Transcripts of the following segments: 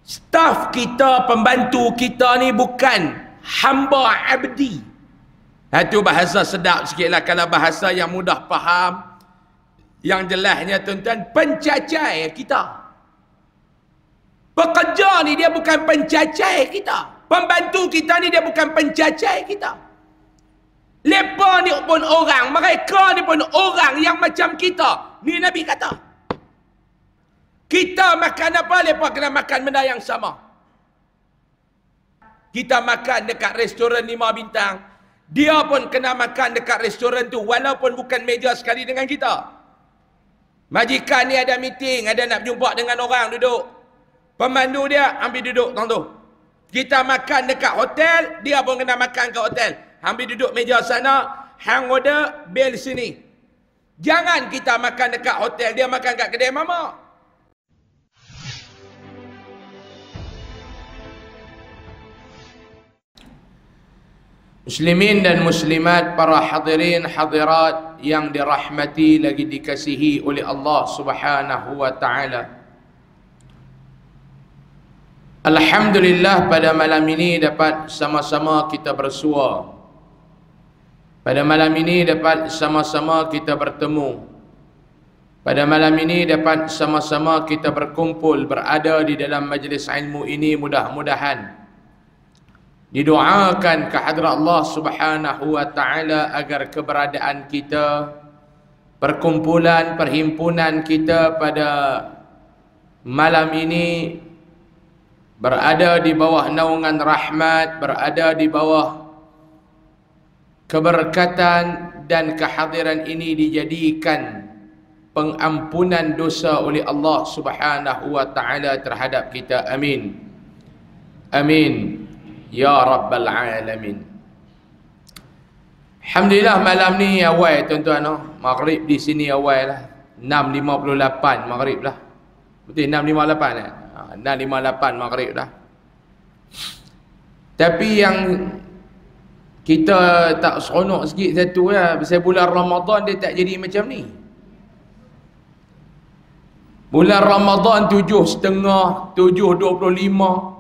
Staf kita, pembantu kita ni bukan hamba abdi. Itu bahasa sedap sikit lah. Kalau bahasa yang mudah faham, yang jelasnya tuan-tuan, pencacai kita. Pekerja ni dia bukan pencacai kita. Pembantu kita ni dia bukan pencacai kita. Lepa ni pun orang, mereka ni pun orang yang macam kita. Ni Nabi kata. Kita makan apa, lepa kena makan benda yang sama. Kita makan dekat restoran 5 bintang, dia pun kena makan dekat restoran tu walaupun bukan meja sekali dengan kita. Majikan ni ada meeting, ada nak jumpa dengan orang, duduk. Pemandu dia ambil duduk tang tu. Kita makan dekat hotel, dia pun kena makan kat hotel. Ambil duduk meja sana, hang order, bill sini. Jangan kita makan dekat hotel, dia makan kat kedai mamak. Muslimin dan muslimat, para hadirin hadirat yang dirahmati lagi dikasihi oleh Allah Subhanahu wa taala. Alhamdulillah, pada malam ini dapat sama-sama kita bersua. Pada malam ini dapat sama-sama kita bertemu. Pada malam ini dapat sama-sama kita berkumpul, berada di dalam majlis ilmu ini. Mudah-mudahan didoakan kehadrat Allah Subhanahu wa taala agar keberadaan kita, perkumpulan, perhimpunan kita pada malam ini berada di bawah naungan rahmat, berada di bawah keberkatan, dan kehadiran ini dijadikan pengampunan dosa oleh Allah Subhanahu wa taala terhadap kita. Amin. Amin ya rabbal alamin. Alhamdulillah, malam ni awal tuan-tuan. Maghrib di sini awal lah. 6.58 maghrib lah. Betul 6.58 eh? 6.58 maghrib dah. Tapi yang kita tak seronok sikit satu lah, pasal bulan Ramadan dia tak jadi macam ni. Bulan Ramadan 7.30, 7.25.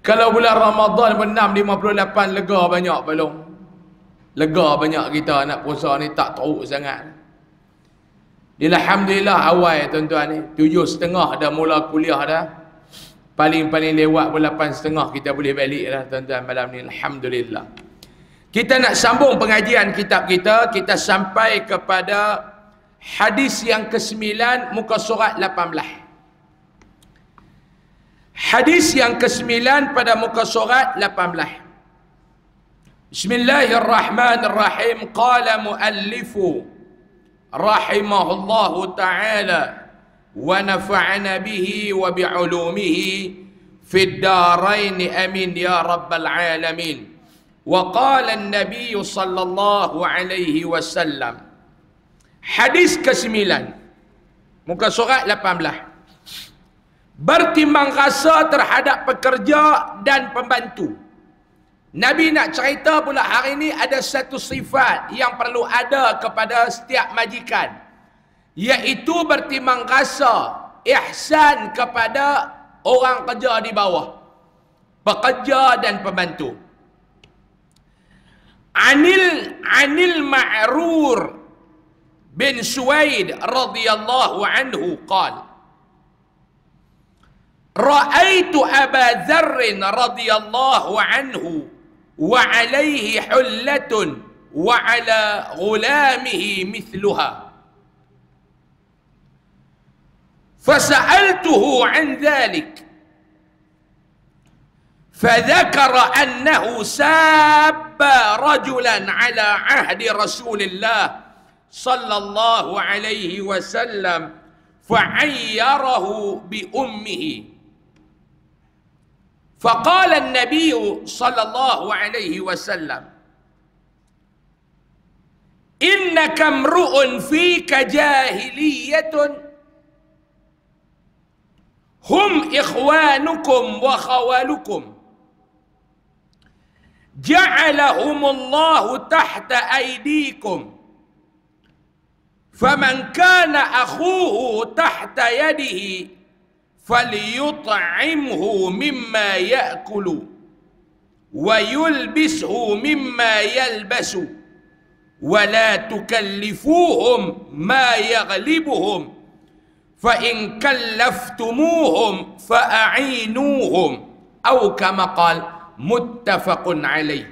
Kalau bulan Ramadan 6.58, lega banyak belum. Lega banyak kita nak puasa ni, tak teruk sangat. Alhamdulillah awal tuan-tuan ni 7.30 dah mula kuliah dah. Paling-paling lewat pun 8.30 kita boleh balik dah tuan-tuan malam ni. Alhamdulillah. Kita nak sambung pengajian kitab kita. Kita sampai kepada hadis yang ke-9 muka surat 18. Hadis yang ke-9 pada muka surat 18. Bismillahirrahmanirrahim. Qala muallifu rahimahullahu ta'ala wa nafa'ana bihi wa bi'ulumihi fid darain, amin ya rabbal alamin. Wa qala an-nabiy sallallahu alaihi wasallam. Hadis ke-9 muka surat 18. Bertimbang rasa terhadap pekerja dan pembantu. Nabi nak cerita pula hari ini ada satu sifat yang perlu ada kepada setiap majikan, iaitu bertimbang rasa, ihsan kepada orang kerja di bawah, pekerja dan pembantu. Anil Ma'rur bin Suwaid radhiyallahu anhu qala: Ra'aitu Aba Dzarr radhiyallahu anhu wa alaihi hullatun wa ala ghulamihi mithluha. Fasa'altuhu an dhalik. فذكر أنه ساب رجلا على عهد رسول الله صلى الله عليه وسلم فعيره بأمه. فقال النبي صلى الله عليه وسلم: إنك امرؤ فيك جاهلية هم إخوانكم وخوالكم جعلهم الله تحت أيديكم فمن كان أخوه تحت يده falyut'imhu mimma ya'kulu wa yulbishu mimma yalbasu wa la tukallifuhum ma yaghlibuhum fa in kallaftumuhum fa'a'inuhum atau kama qala muttafaqun alaih.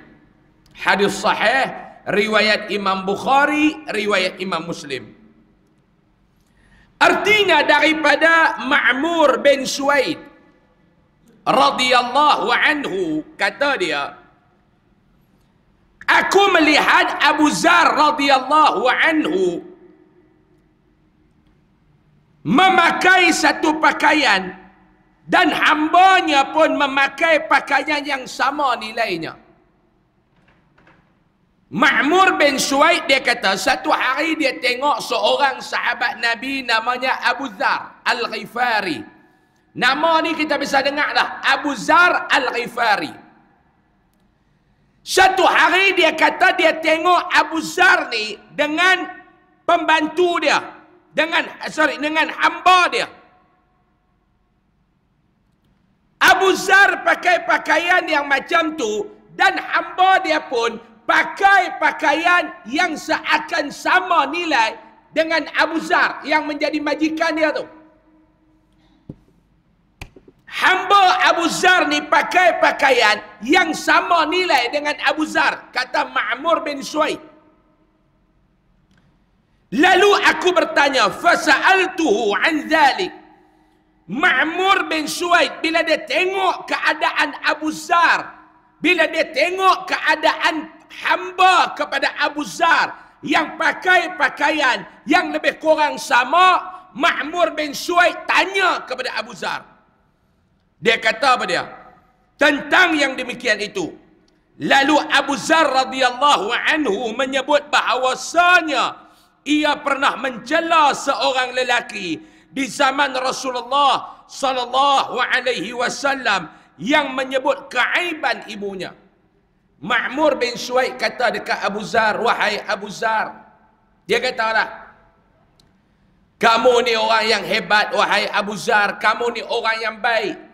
Hadis sahih riwayat Imam Bukhari, riwayat Imam Muslim. Artinya daripada Ma'mur bin Suwaid radhiyallahu anhu, kata dia, aku melihat Abu Zar radhiyallahu anhu memakai satu pakaian dan hambanya pun memakai pakaian yang sama nilainya. Ma'mur bin Suwaid dia kata, satu hari dia tengok seorang sahabat Nabi namanya Abu Zar Al-Ghifari. Nama ni kita bisa dengar dah, Abu Zar Al-Ghifari. Satu hari dia kata dia tengok Abu Zar ni dengan pembantu dia, dengan hamba dia. Abu Zar pakai pakaian yang macam tu dan hamba dia pun pakai pakaian yang seakan sama nilai dengan Abu Zar yang menjadi majikan dia tu. Hamba Abu Zar ni pakai pakaian yang sama nilai dengan Abu Zar, kata Ma'mur bin Suwaid. Lalu aku bertanya, fasa'altuhu an dhalik. Ma'mur bin Suwaid bila dia tengok keadaan Abu Zar, bila dia tengok keadaan hamba kepada Abu Zar yang pakai pakaian yang lebih kurang sama, Ma'mur bin Suwaid tanya kepada Abu Zar. Dia kata apa dia? Tentang yang demikian itu. Lalu Abu Zar radhiyallahu anhu menyebut bahawasanya ia pernah mencela seorang lelaki di zaman Rasulullah sallallahu alaihi wasallam yang menyebut keaiban ibunya. Ma'mur bin Suwaid kata dekat Abu Zar, wahai Abu Zar, dia katalah, kamu ni orang yang hebat wahai Abu Zar, kamu ni orang yang baik.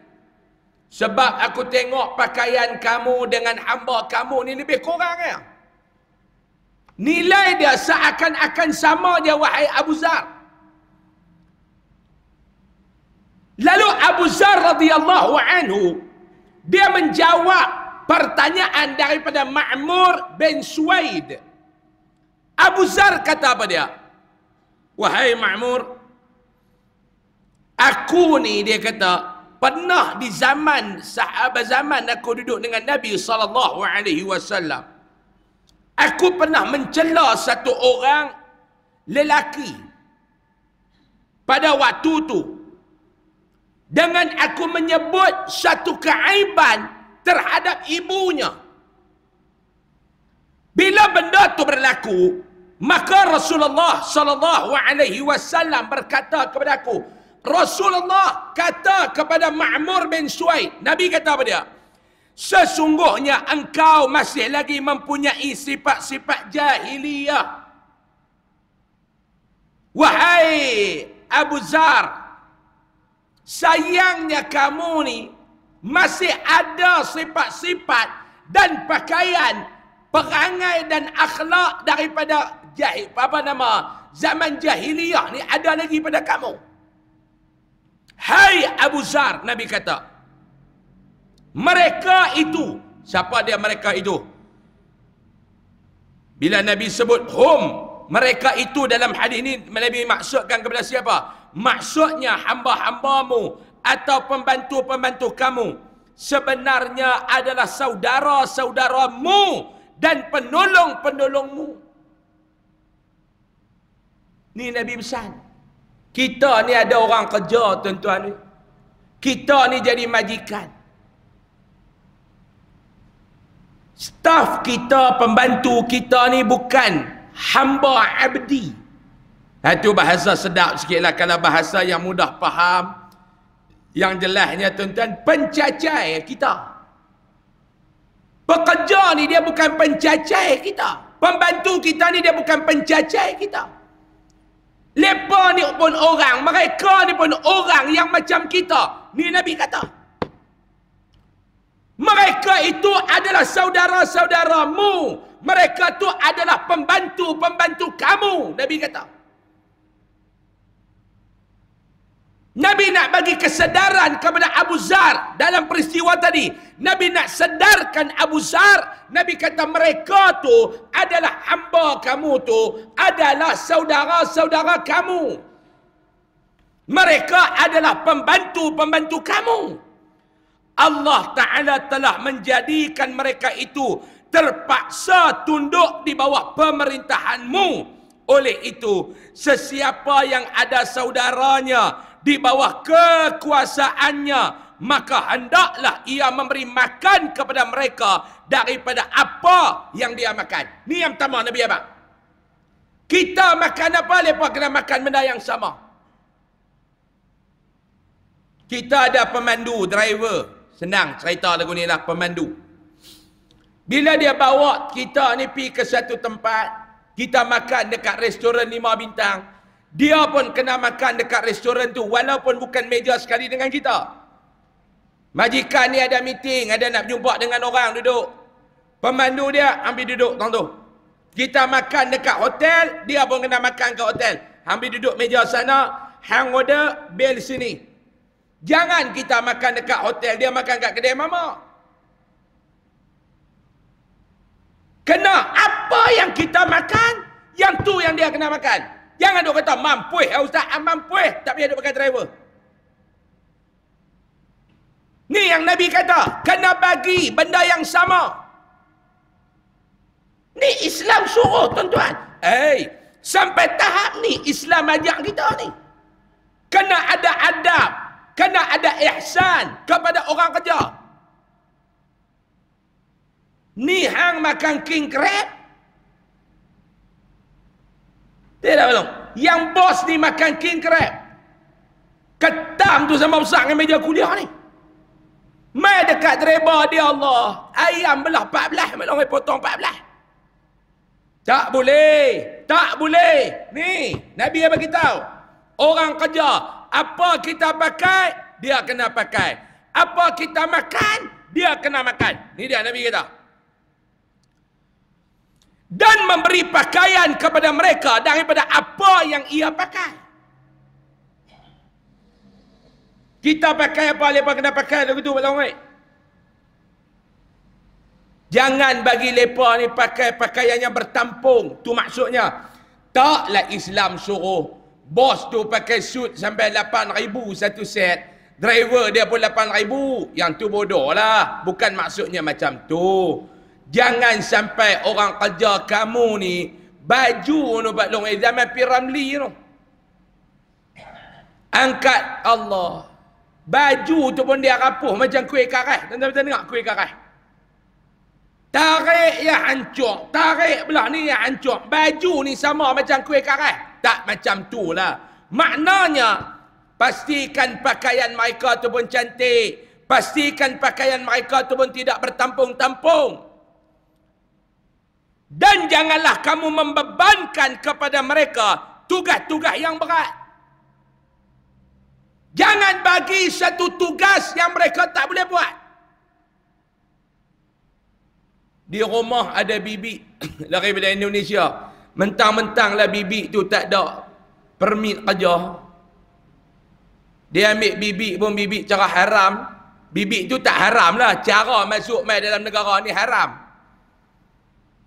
Sebab aku tengok pakaian kamu dengan hamba kamu ni lebih kurang ya. Nilai dia seakan-akan sama je wahai Abu Zar. Lalu Abu Zar radhiyallahu anhu dia menjawab pertanyaan daripada Ma'mur bin Suwaid. Abu Zar kata apa dia? Wahai Ma'mur, aku ni, dia kata, pernah di zaman aku duduk dengan Nabi SAW. Aku pernah mencela satu orang lelaki pada waktu tu dengan aku menyebut satu keaiban terhadap ibunya. Bila benda tu berlaku, maka Rasulullah sallallahu alaihi wasallam berkata kepada aku, Rasulullah kata kepada Ma'mur bin Suwaid, Nabi kata apa dia? Sesungguhnya engkau masih lagi mempunyai sifat-sifat jahiliyah. Wahai Abu Zar, sayangnya kamu ni masih ada sifat-sifat dan pakaian, perangai dan akhlak daripada zaman jahiliyah ni ada lagi pada kamu. Hai Abu Zar, Nabi kata, mereka itu, siapa dia mereka itu? Bila Nabi sebut hum, mereka itu dalam hadis ini Nabi maksudkan kepada siapa? Maksudnya hamba-hambamu atau pembantu-pembantu kamu sebenarnya adalah saudara-saudaramu dan penolong-penolongmu. Ni Nabi pesan. Kita ni ada orang kerja, tuan-tuan ni. Kita ni jadi majikan. Staf kita, pembantu kita ni bukan hamba abdi. Itu bahasa sedap sikitlah, kalau bahasa yang mudah faham. Yang jelasnya tuan-tuan, pencacai kita. Pekerja ni dia bukan pencacai kita. Pembantu kita ni dia bukan pencacai kita. Lepa ni pun orang, mereka ni pun orang yang macam kita. Ni Nabi kata. Mereka itu adalah saudara-saudaramu. Mereka itu adalah pembantu-pembantu kamu. Nabi kata. Nabi nak bagi kesedaran kepada Abu Zar dalam peristiwa tadi. Nabi nak sedarkan Abu Zar. Nabi kata mereka tu adalah hamba kamu tu, adalah saudara-saudara kamu. Mereka adalah pembantu-pembantu kamu. Allah Ta'ala telah menjadikan mereka itu terpaksa tunduk di bawah pemerintahanmu. Oleh itu, sesiapa yang ada saudaranya di bawah kekuasaannya, maka hendaklah ia memberi makan kepada mereka daripada apa yang dia makan. Ni yang pertama Nabi abang. Kita makan apa, mereka kena makan benda yang sama. Kita ada pemandu, driver. Senang cerita lagu ni lah, pemandu. Bila dia bawa kita ni pergi ke satu tempat, kita makan dekat restoran 5 bintang, dia pun kena makan dekat restoran tu walaupun bukan meja sekali dengan kita. Majikan ni ada meeting, ada nak jumpa dengan orang duduk. Pemandu dia ambil duduk tang tu. Kita makan dekat hotel, dia pun kena makan kat hotel. Ambil duduk meja sana, hang order, bill sini. Jangan kita makan dekat hotel, dia makan kat kedai mama. Kena apa yang kita makan, yang tu yang dia kena makan. Jangan duk kata mampuih, ustaz, mampuih, tak payah duk pakai driver. Ni yang Nabi kata, kena bagi benda yang sama. Ni Islam suruh, tuan-tuan. Sampai tahap ni Islam ajak kita ni. Kena ada adab, kena ada ihsan kepada orang kerja. Ni hang makan king crab, tidak belum. Yang bos ni makan king crab. Ketam tu sama besar dengan meja kuliah ni. Mai dekat dreba dia, Allah, ayam belah 14, belum potong 14. Tak boleh. Tak boleh. Ni, Nabi bagi tahu. Orang kerja, apa kita pakai, dia kena pakai. Apa kita makan, dia kena makan. Ni dia Nabi kata. Dan memberi pakaian kepada mereka daripada apa yang ia pakai. Kita pakai apa, mereka kena pakai begitu, jangan bagi mereka ni pakai pakaian yang bertampung. Tu maksudnya, taklah Islam suruh bos tu pakai suit sampai 8,000 satu set, driver dia pun 8,000. Yang tu bodoh lah. Bukan maksudnya macam tu. Jangan sampai orang kerja kamu ni baju nu batlong zaman Piramli tu. Angkat Allah. Baju tu pun dia rapuh macam kuih kareh. Tuan-tuan tengok kuih kareh. Tarik ya hancur, tarik belah ni ya hancur. Baju ni sama macam kuih kareh. Tak macam tu lah. Maknanya pastikan pakaian mereka tu pun cantik. Pastikan pakaian mereka tu pun tidak bertampung-tampung. Dan janganlah kamu membebankan kepada mereka tugas-tugas yang berat. Jangan bagi satu tugas yang mereka tak boleh buat. Di rumah ada bibi daripada Indonesia. Mentang-mentanglah bibi tu tak ada permit kerja. Dia ambil bibi pun bibi cara haram. Bibi tu tak haram lah. Cara masuk mai dalam negara ni haram.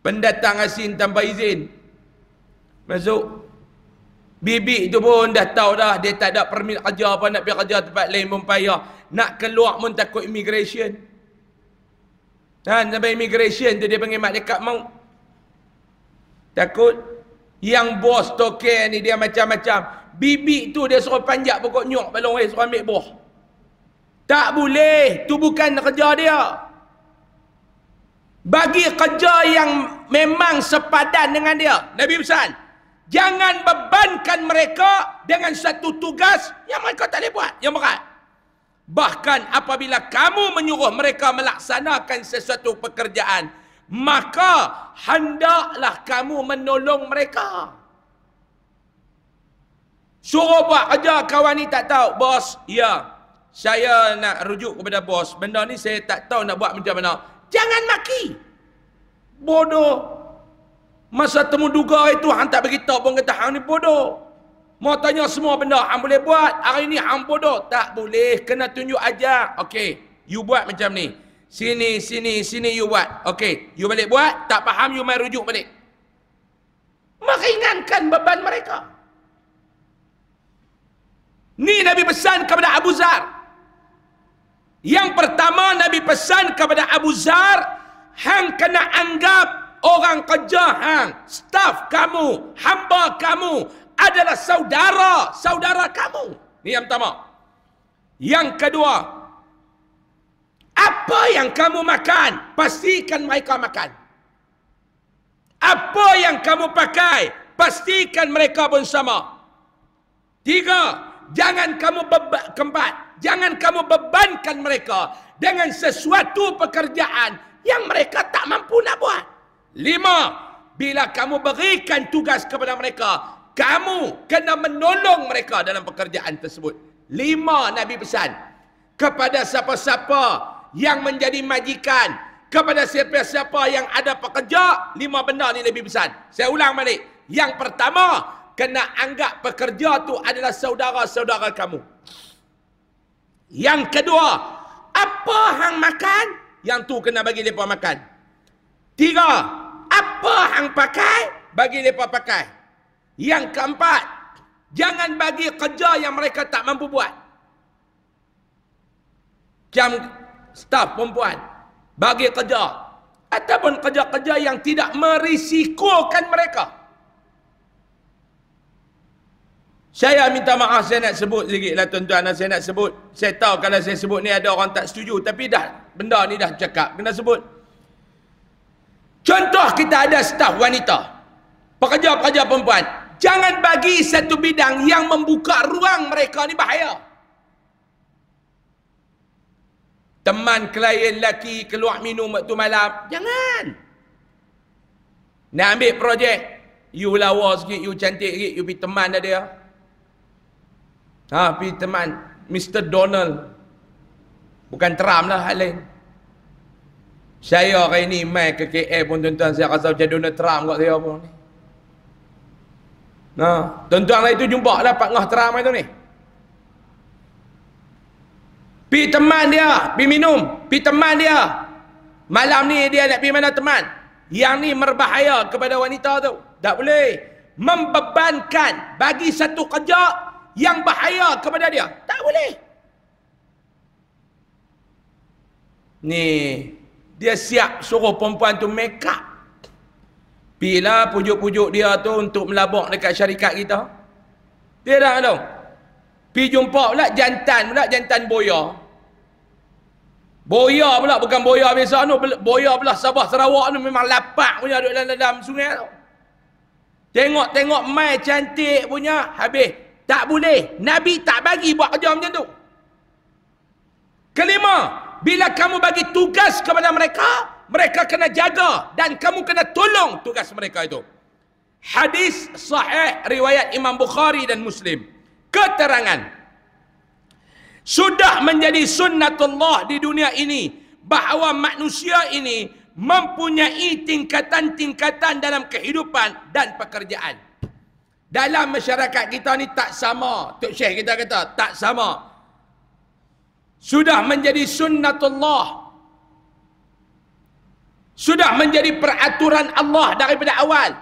Pendatang asing tanpa izin masuk. Bibi tu pun dah tahu dah, dia tak ada permit kerja apa, nak pergi kerja tempat lain pun payah. Nak keluar pun takut immigration. Sampai immigration tu dia panggil malaikat maut. Takut. Yang bos token ni dia macam-macam. Bibi tu dia suruh panjat pokok nyok balong suruh ambil buah. Tak boleh. Tu bukan kerja dia. Bagi kerja yang memang sepadan dengan dia. Nabi pesan, jangan bebankan mereka dengan satu tugas yang mereka tak boleh buat, yang berat. Bahkan apabila kamu menyuruh mereka melaksanakan sesuatu pekerjaan, maka hendaklah kamu menolong mereka. Suruh buat kerja, kawan ni tak tahu. Bos, ya, saya nak rujuk kepada bos. Benda ni saya tak tahu nak buat macam mana. Jangan maki. Bodoh. Masa temu duga itu, hang tak beritahu pun kata hang ni bodoh. Mau tanya semua benda, hang boleh buat. Hari ni hang bodoh. Tak boleh, kena tunjuk ajar. Okey, you buat macam ni. Sini, sini, sini you buat. Okey, you balik buat. Tak faham, you main rujuk balik. Meringankan beban mereka. Ni Nabi pesan kepada Abu Zar. Yang pertama Nabi pesan kepada Abu Zar, hang kena anggap orang kerja hang, staf kamu, hamba kamu adalah saudara kamu. Ni yang pertama. Yang kedua, apa yang kamu makan, pastikan mereka makan. Apa yang kamu pakai, pastikan mereka pun sama. Tiga, jangan kamu bebankan mereka dengan sesuatu pekerjaan yang mereka tak mampu nak buat. 5, bila kamu berikan tugas kepada mereka, kamu kena menolong mereka dalam pekerjaan tersebut. 5, Nabi pesan kepada siapa-siapa yang menjadi majikan, kepada siapa-siapa yang ada pekerja. 5 benda ni Nabi pesan. Saya ulang balik. Yang pertama, kena anggap pekerja tu adalah saudara-saudara kamu. Yang kedua, apa hang makan, yang tu kena bagi mereka makan. 3, apa hang pakai, bagi mereka pakai. Yang keempat, jangan bagi kerja yang mereka tak mampu buat. Macam staf perempuan, bagi kerja. Ataupun kerja-kerja yang tidak merisikokan mereka. Saya minta maaf, saya nak sebut sedikit lah tuan-tuan. Saya nak sebut, saya tahu kalau saya sebut ni ada orang tak setuju. Tapi dah, benda ni dah cakap, kena sebut. Contoh kita ada staf wanita, pekerja-pekerja perempuan. Jangan bagi satu bidang yang membuka ruang mereka ni bahaya. Teman klien lelaki keluar minum waktu malam, jangan. Nak ambil projek, you lawa sikit, you cantik sikit, you pergi teman dia. Pergi teman Mr. Donald. Bukan Trump lah, hal lain. Saya hari ni mai ke KL pun tuan-tuan, saya rasa macam Donald Trump kat saya pun ni. Tuan-tuan hari tu jumpa lah Pak Ngah Trump itu ni. Pergi teman dia, pergi minum. Pergi teman dia. Malam ni dia nak pergi mana teman. Yang ni berbahaya kepada wanita tu. Tak boleh. Membebankan, bagi satu kerja yang bahaya kepada dia. Tak boleh. Ni, dia siap suruh perempuan tu make up. Pergilah pujuk-pujuk dia tu untuk melabuk dekat syarikat kita. Dia dah tahu. Pergi jumpa pula jantan boya. Boya pula, bukan boya biasa tu. Boya pula Sabah Sarawak tu memang lapak punya duduk dalam sungai tu. Tengok-tengok mai cantik punya, habis. Tak boleh. Nabi tak bagi buat kerja macam tu. Kelima, bila kamu bagi tugas kepada mereka, mereka kena jaga dan kamu kena tolong tugas mereka itu. Hadis sahih riwayat Imam Bukhari dan Muslim. Keterangan, sudah menjadi sunnatullah di dunia ini bahawa manusia ini mempunyai tingkatan-tingkatan dalam kehidupan dan pekerjaan. Dalam masyarakat kita ni tak sama. Tok Syekh kita kata tak sama. Sudah menjadi sunnatullah. Sudah menjadi peraturan Allah daripada awal.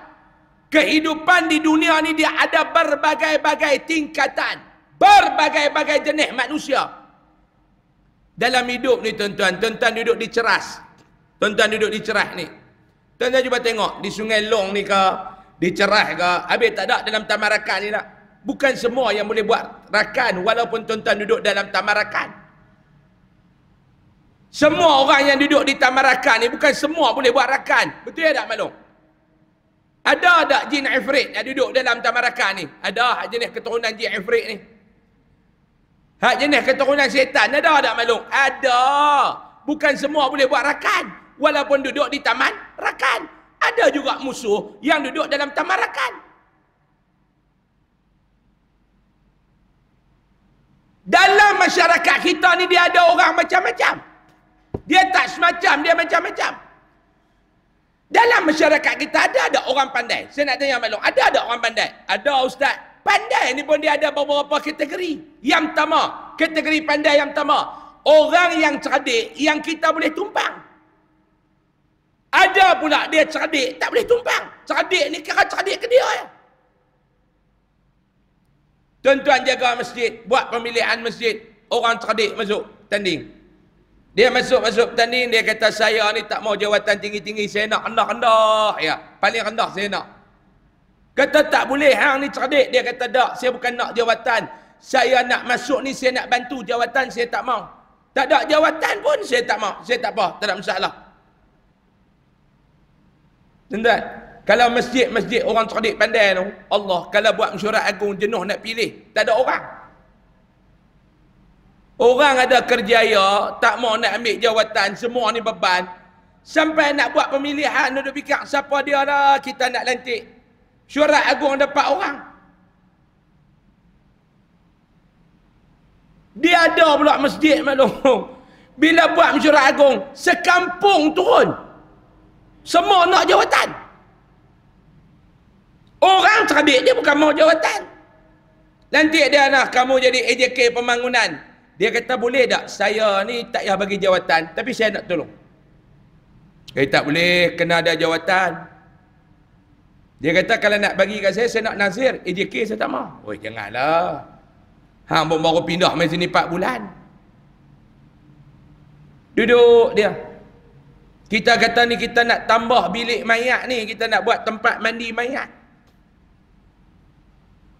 Kehidupan di dunia ni dia ada berbagai-bagai tingkatan. Berbagai-bagai jenis manusia. Dalam hidup ni tuan-tuan, tuan-tuan duduk di Ceras. Tuan-tuan duduk di Ceras ni. Tuan-tuan cuba tengok di Sungai Long ni ke, di Ceras ke, habis tak ada dalam taman rakan ni tak? Bukan semua yang boleh buat rakan walaupun tuan-tuan duduk dalam taman rakan. Semua orang yang duduk di taman rakan ni bukan semua boleh buat rakan. Betul tak maklum? Ada tak jin ifrit yang duduk dalam taman rakan ni? Ada jenis keturunan jin ifrit ni. Hak jenis keturunan syaitan ada tak maklum? Ada. Bukan semua boleh buat rakan walaupun duduk di taman rakan. Ada juga musuh yang duduk dalam taman rakan. Dalam masyarakat kita ni dia ada orang macam-macam. Dia tak semacam, dia macam-macam. Dalam masyarakat kita ada orang pandai. Saya nak tanya maklum, ada orang pandai? Ada ustaz. Pandai ni pun dia ada beberapa kategori. Yang pertama, kategori pandai yang pertama, orang yang cerdik yang kita boleh tumpang. Ada pula dia cerdik tak boleh tumpang. Cerdik ni kira cerdik ke dia ya. Tuan-tuan jaga masjid, buat pemilihan masjid, orang cerdik masuk tanding. Dia masuk tanding, dia kata saya ni tak mau jawatan tinggi-tinggi, saya nak rendah-rendah ya. Paling rendah saya nak. Kata tak boleh, hang ni cerdik. Dia kata tak, saya bukan nak jawatan. Saya nak masuk ni, saya nak bantu jawatan, saya tak mau. Tak ada jawatan pun saya tak mau. Saya tak apa, tak ada masalah. Tuan-tuan, kalau masjid-masjid orang cerdik pandai tu, Allah, kalau buat mesyuarat agung jenuh nak pilih, tak ada orang. Orang ada kerjaya, tak mau nak ambil jawatan, semua ni beban. Sampai nak buat pemilihan, duduk fikir, siapa dia dah kita nak lantik. Mesyuarat agung ada 4 orang. Dia ada pula masjid maklum. Bila buat mesyuarat agung, sekampung turun. Semua nak jawatan. Orang cerdik dia bukan mau jawatan. Nanti dia nak kamu jadi AJK pembangunan. Dia kata boleh tak saya ni tak payah bagi jawatan, tapi saya nak tolong. Tak boleh, kena ada jawatan. Dia kata kalau nak bagi kat saya nak nazir. AJK saya tak mau. Oi janganlah. Hang pun baru pindah mai sini 4 bulan. Duduk dia. Kita kata ni kita nak tambah bilik mayat ni, kita nak buat tempat mandi mayat.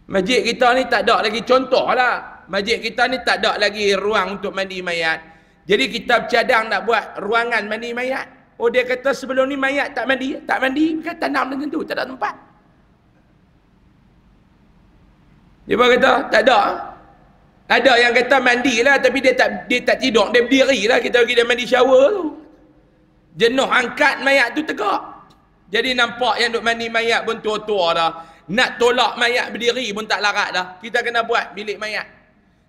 Masjid kita ni tak ada lagi, contohlah. Masjid kita ni tak ada lagi ruang untuk mandi mayat. Jadi kita bercadang nak buat ruangan mandi mayat. Oh dia kata sebelum ni mayat tak mandi, kita tanam macam tu, tak ada tempat. Dia kata tak ada. Ada yang kata mandilah tapi dia tak tidur, dia berdiri lah, kita bagi dia mandi shower tu. Jenuh angkat mayat tu tegak. Jadi nampak yang duk mandi mayat pun tua-tua dah. Nak tolak mayat berdiri pun tak larat dah. Kita kena buat bilik mayat.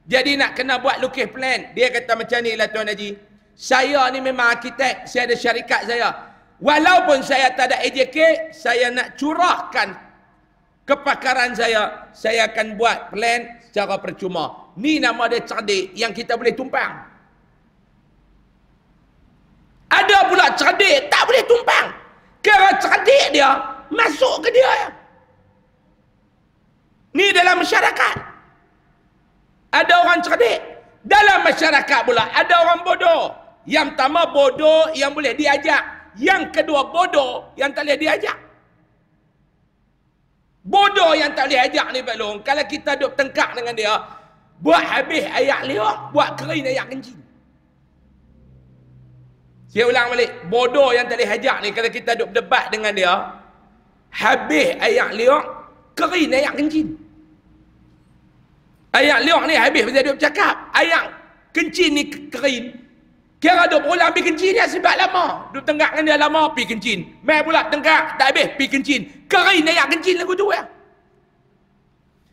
Jadi nak kena buat lukis plan. Dia kata macam ni lah Tuan Haji. Saya ni memang arkitek. Saya ada syarikat saya. Walaupun saya tak ada AJK, saya nak curahkan kepakaran saya. Saya akan buat plan secara percuma. Ni nama dia cerdik yang kita boleh tumpang. Ada pula cerdik tak boleh tumpang. Kira cerdik dia masuk ke dia ya. Ni dalam masyarakat. Ada orang cerdik. Dalam masyarakat pula ada orang bodoh. Yang pertama bodoh yang boleh diajak. Yang kedua bodoh yang tak boleh diajak. Bodoh yang tak boleh ajak ni Pak Long, kalau kita duduk tengkak dengan dia, buat habis ayak liok, buat kering ayak kencing. Saya ulang balik, bodoh yang tak boleh ajak ni, kalau kita duduk berdebat dengan dia, habis ayak liok, kering ayak kencing. Ayak liok ni habis pasal duduk bercakap, ayak kencing ni kering. Kira duduk berulang pergi kencing dia sebab lama. Duduk tengah dengan dia lama, pergi kencing. Mai pula tengah, tak habis, pergi kencing. Kering ayak kencing lagu tu ya.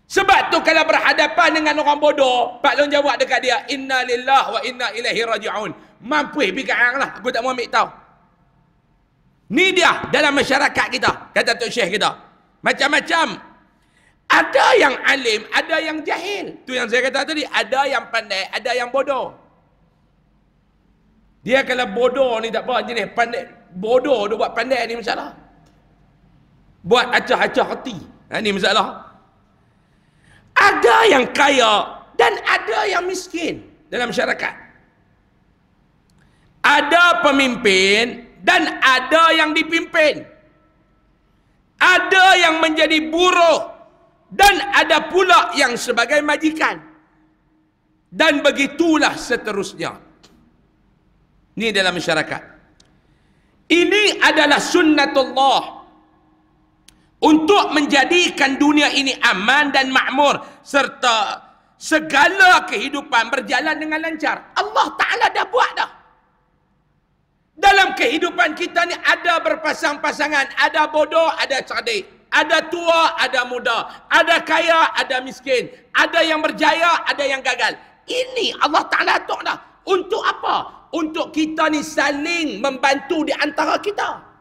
Sebab tu kalau berhadapan dengan orang bodoh, Pak Long jawab dekat dia, Inna lillah wa inna ilaihi raji'un. Mampu pergi kat hang lah, aku tak mau ambil tahu. Ni dia dalam masyarakat kita, kata Tok Syekh kita. Macam-macam. Ada yang alim, ada yang jahil. Tu yang saya kata tadi, ada yang pandai, ada yang bodoh. Dia kalau bodoh ni tak apa jenis pandai, bodoh dia buat pandai ni masalah. Buat acah-acah hati. Ni masalah. Ada yang kaya dan ada yang miskin dalam masyarakat. Ada pemimpin dan ada yang dipimpin. Ada yang menjadi buruh dan ada pula yang sebagai majikan. Dan begitulah seterusnya. Ini dalam masyarakat. Ini adalah sunnatullah untuk menjadikan dunia ini aman dan makmur serta segala kehidupan berjalan dengan lancar. Allah Ta'ala dah buat dah. Dalam kehidupan kita ni ada berpasang-pasangan, ada bodoh, ada cerdik, ada tua, ada muda, ada kaya, ada miskin, ada yang berjaya, ada yang gagal. Ini Allah Ta'ala atur dah. Untuk apa? Untuk kita ni saling membantu di antara kita.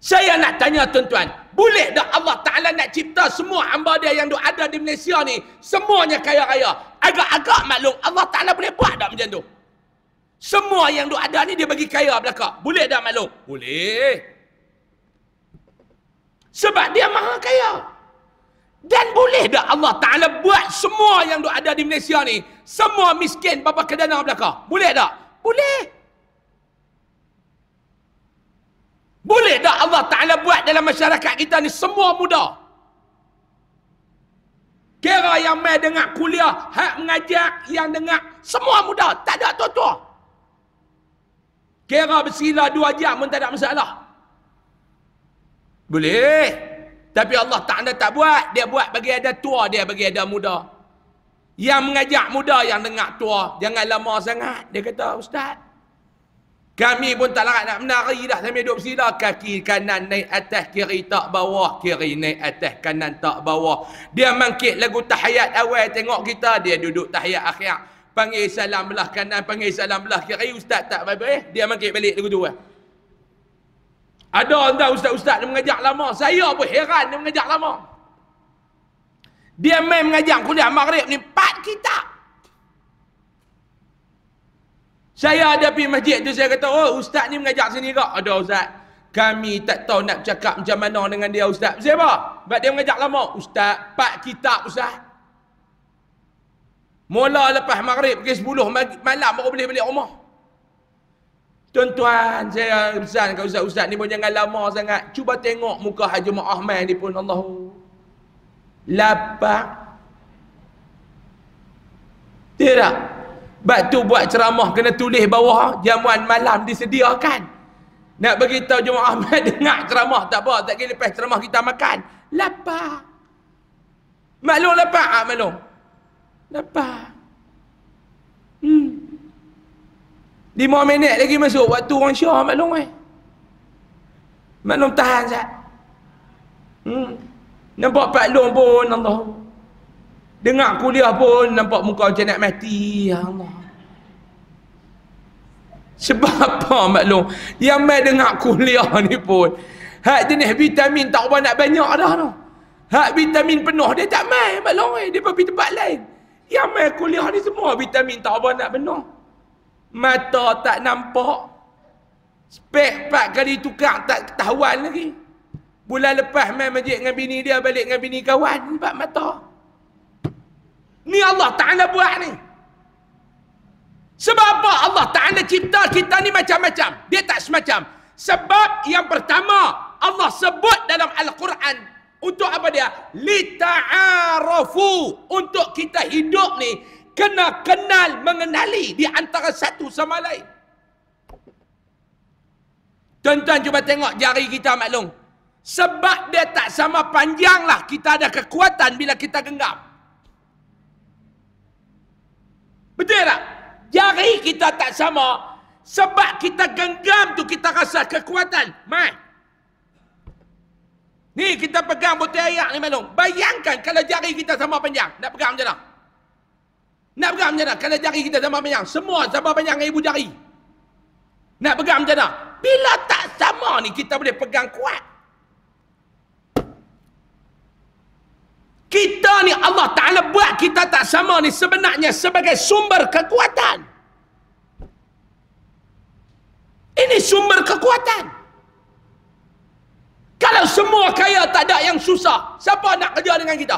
Saya nak tanya tuan-tuan, boleh tak Allah Ta'ala nak cipta semua hamba dia yang ada di Malaysia ni, semuanya kaya raya? Agak-agak maklum, Allah Ta'ala boleh buat tak macam tu? Semua yang ada ni dia bagi kaya belakang. Boleh tak maklum? Boleh. Sebab dia maha kaya. Dan boleh tak Allah Ta'ala buat semua yang ada di Malaysia ni, semua miskin bapa kedana belakang? Boleh tak? Boleh. Boleh tak Allah Ta'ala buat dalam masyarakat kita ni semua muda? Kira yang main dengar kuliah, hak mengajar, yang dengar, semua muda. Tak ada tua-tua. Kira bersila 2 jam pun tak ada masalah. Boleh. Tapi Allah Ta'ala tak buat. Dia buat bagi ada tua, dia bagi ada muda. Yang mengajar muda, yang dengar tua. Jangan lama sangat. Dia kata, Ustaz, kami pun tak larat nak menari dah sambil duduk bersila. Kaki kanan naik atas, kiri tak bawah. Kiri naik atas, kanan tak bawah. Dia mangkit lagu tahiyat awal, tengok kita, dia duduk tahiyat akhir. Panggil salam belah kanan, panggil salam belah kiri. Ustaz tak baik-baik, dia mangkit balik lagu tu. Ada entah ustaz-ustaz dia mengajar lama. Saya pun heran dia mengajar lama. Dia main mengajar kuliah maghrib ni 4 kitab. Saya ada pergi masjid tu, saya kata, oh ustaz ni mengajar sini kak? Ada ustaz. Kami tak tahu nak bercakap macam mana dengan dia ustaz. Siapa? Sebab dia mengajar lama. Ustaz, 4 kitab ustaz. Mula lepas maghrib pukul 10 malam baru boleh balik rumah. Tuan-tuan, saya pesan kat ustaz-ustaz ni pun jangan lama sangat. Cuba tengok muka Haji Muhammad ni pun, Allah. Lapak. Tidak. Bak tu buat ceramah kena tulis bawah, jamuan malam disediakan. Nak beritahu jemaah Ahmad dengar ceramah tak apa, tak kira lepas ceramah kita makan. Lapar. Maklum lapar maklum. Lapar. 5 minit lagi masuk waktu orang Syah maklum maklum tahan sat. Nampak Pak Long pun, Allah. Dengar kuliah pun nampak muka macam nak mati, ya Allah. Sebab apa maklum? Yang mai dengar kuliah ni pun hak jenis vitamin tak apa nak banyak dah tu. Hak vitamin penuh dia tak mai maklum dia pergi tempat lain. Yang mai kuliah ni semua vitamin tak apa nak penuh. Mata tak nampak. Spek 4 kali tukar tak ketahuan lagi. Bulan lepas mai masjid dengan bini dia, balik dengan bini kawan, sebab mata. Ni Allah Ta'ala buat ni. Sebab apa Allah Ta'ala cipta kita ni macam-macam? Dia tak semacam. Sebab yang pertama, Allah sebut dalam Al-Quran, untuk apa dia? Lita'arafu. Untuk kita hidup ni, kena kenal, mengenali di antara satu sama lain. Tuan-tuan cuba tengok jari kita maklum. Sebab dia tak sama panjang lah, kita ada kekuatan bila kita genggam. Betul tak? Jari kita tak sama. Sebab kita genggam tu kita rasa kekuatan. Mai. Ni kita pegang botol air ni maklum. Bayangkan kalau jari kita sama panjang. Nak pegang macam mana? Nak pegang macam mana? Kalau jari kita sama panjang. Semua sama panjang dengan ibu jari. Nak pegang macam mana? Bila tak sama ni kita boleh pegang kuat. Kita ni Allah Ta'ala buat kita tak sama ni sebenarnya sebagai sumber kekuatan. Ini sumber kekuatan. Kalau semua kaya tak ada yang susah, siapa nak kerja dengan kita?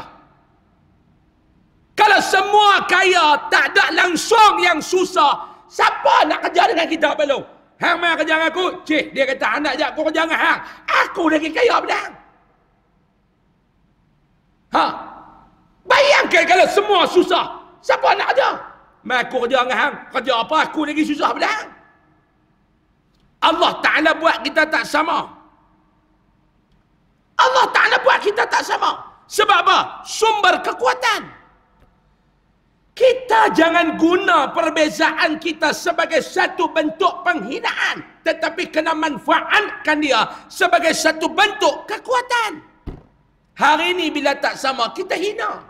Kalau semua kaya tak ada langsung yang susah, siapa nak kerja dengan kita belum? Hang mai kerja dengan aku, cik, dia kata anak je aku kerja dengan hang. Aku lagi kaya pada hang. Bayangkan kalau semua susah, siapa nak kerja? Mai aku kerja dengan hang, kerja apa aku lagi susah pada hang? Allah Ta'ala buat kita tak sama. Allah Ta'ala buat kita tak sama. Sebab apa? Sumber kekuatan. Kita jangan guna perbezaan kita sebagai satu bentuk penghinaan, tetapi kena manfaatkan dia sebagai satu bentuk kekuatan. Hari ini bila tak sama, kita hina.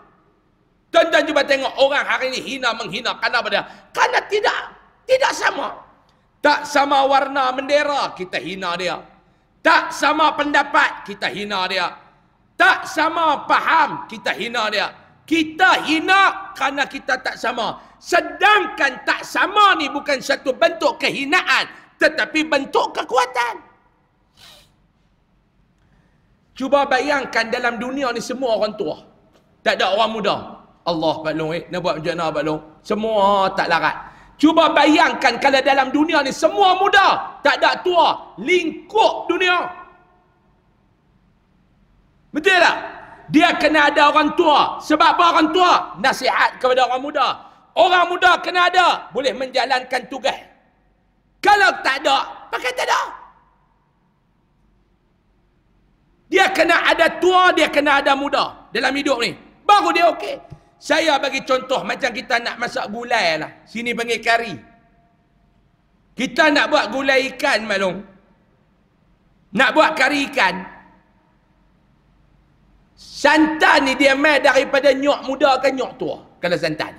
Tuan-tuan cuba tengok orang hari ini hina menghina kenapa dia? Karena tidak sama. Tak sama warna bendera, kita hina dia. Tak sama pendapat, kita hina dia. Tak sama faham, kita hina dia. Kita hina kerana kita tak sama. Sedangkan tak sama ni bukan satu bentuk kehinaan, tetapi bentuk kekuatan. Cuba bayangkan dalam dunia ni semua orang tua. Tak ada orang muda. Allah Pak Long, nak buat macam mana Pak Long? Semua tak larat. Cuba bayangkan kalau dalam dunia ni semua muda, tak ada tua, lingkup dunia. Betul tak? Dia kena ada orang tua. Sebab apa orang tua? Nasihat kepada orang muda. Orang muda kena ada, boleh menjalankan tugas. Kalau tak ada, pakai tak ada. Dia kena ada tua, dia kena ada muda dalam hidup ni. Baru dia okey. Saya bagi contoh macam kita nak masak gulai lah. Sini panggil kari. Kita nak buat gulai ikan, Malung. Nak buat kari ikan. Santan ni dia mai daripada nyok muda ke nyok tua? Kalau santan.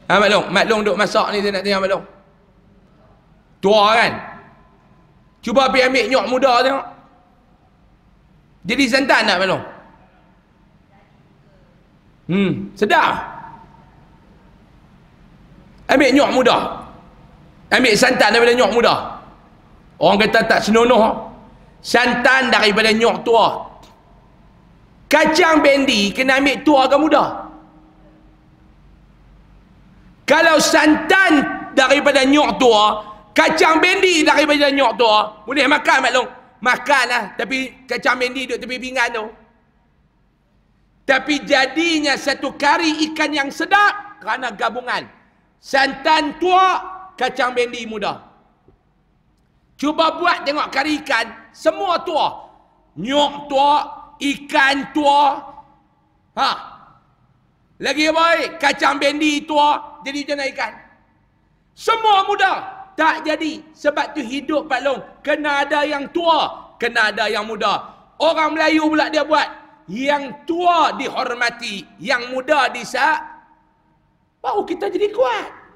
Ha Malung, Malung duk masak ni saya nak tengok Malung. Tua kan? Cuba pergi ambil nyok muda tengok. Jadi santan tak Malung? Sedap. Ambil nyok muda. Ambil santan daripada nyok muda. Orang kata tak senonoh. Santan daripada nyok tua. Kacang bendi kena ambil tua ke muda? Kalau santan daripada nyok tua, kacang bendi daripada nyok tua, boleh makan Maklong? Makanlah, tapi kacang bendi duduk tepi pinggan tu. Tapi jadinya satu kari ikan yang sedap kerana gabungan santan tua, kacang bendi muda. Cuba buat tengok kari ikan, semua tua. Nyok tua, ikan tua. Ha. Lagi baik, kacang bendi tua, jadi macam mana ikan? Semua muda. Tak jadi. Sebab tu hidup Pak Long, kena ada yang tua, kena ada yang muda. Orang Melayu pula dia buat, yang tua dihormati, yang muda disak, baru kita jadi kuat.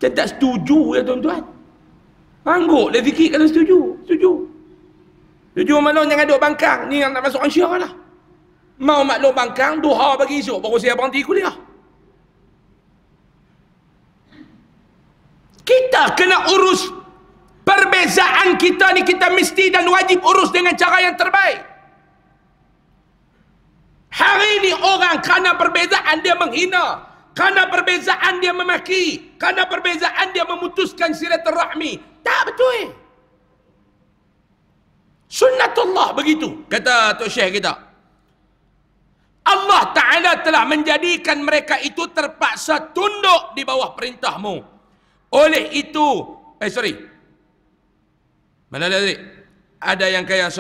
Saya tak setuju ya tuan-tuan. Angguk dia fikir kalau setuju. Setuju Maklong jangan duduk bangkang. Ni yang nak masuk Ansyiah lah. Mau Maklong bangkang, duha pagi esok baru saya berhenti kuliah. Kita kena urus perbezaan kita ni, kita mesti dan wajib urus dengan cara yang terbaik. Hari ini orang kerana perbezaan dia menghina, kerana perbezaan dia memaki, kerana perbezaan dia memutuskan silaturahmi. Tak betul. Sunnatullah begitu, kata Tok Syekh kita. Allah Ta'ala telah menjadikan mereka itu terpaksa tunduk di bawah perintahmu. Oleh itu, mana ada tadi? Ada yang kaya,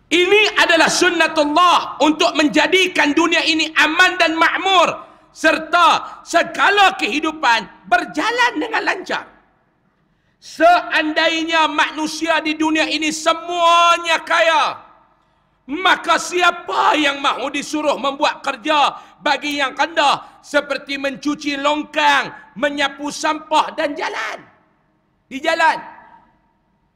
Ini adalah sunnatullah untuk menjadikan dunia ini aman dan makmur, serta segala kehidupan berjalan dengan lancar. Seandainya manusia di dunia ini semuanya kaya, maka siapa yang mahu disuruh membuat kerja bagi yang rendah seperti mencuci longkang, menyapu sampah dan jalan? Di jalan.